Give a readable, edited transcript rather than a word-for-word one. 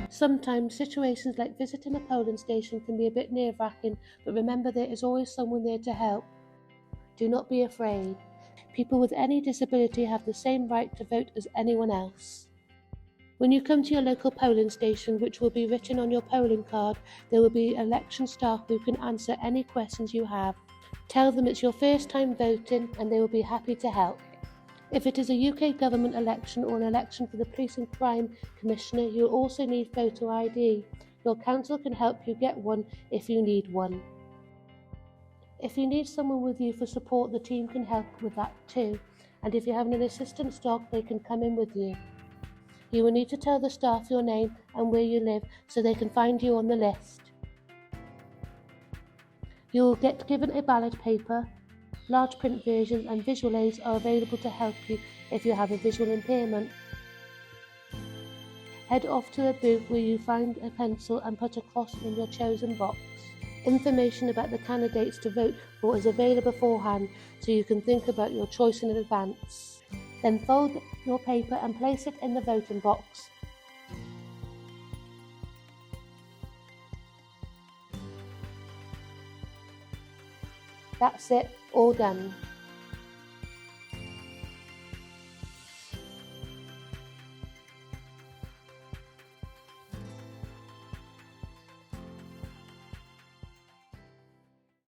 Sometimes situations like visiting a polling station can be a bit nerve-wracking, but remember there is always someone there to help. Do not be afraid. People with any disability have the same right to vote as anyone else. When you come to your local polling station, which will be written on your polling card, there will be election staff who can answer any questions you have. Tell them it's your first time voting and they will be happy to help. If it is a UK government election or an election for the Police and Crime Commissioner, you'll also need photo ID. Your council can help you get one if you need one. If you need someone with you for support, the team can help with that too. And if you have an assistance dog, they can come in with you. You will need to tell the staff your name and where you live so they can find you on the list. You will get given a ballot paper. Large print versions and visual aids are available to help you if you have a visual impairment. Head off to a booth where you find a pencil and put a cross in your chosen box. Information about the candidates to vote for is available beforehand, so you can think about your choice in advance. Then fold your paper and place it in the voting box. That's it, all done.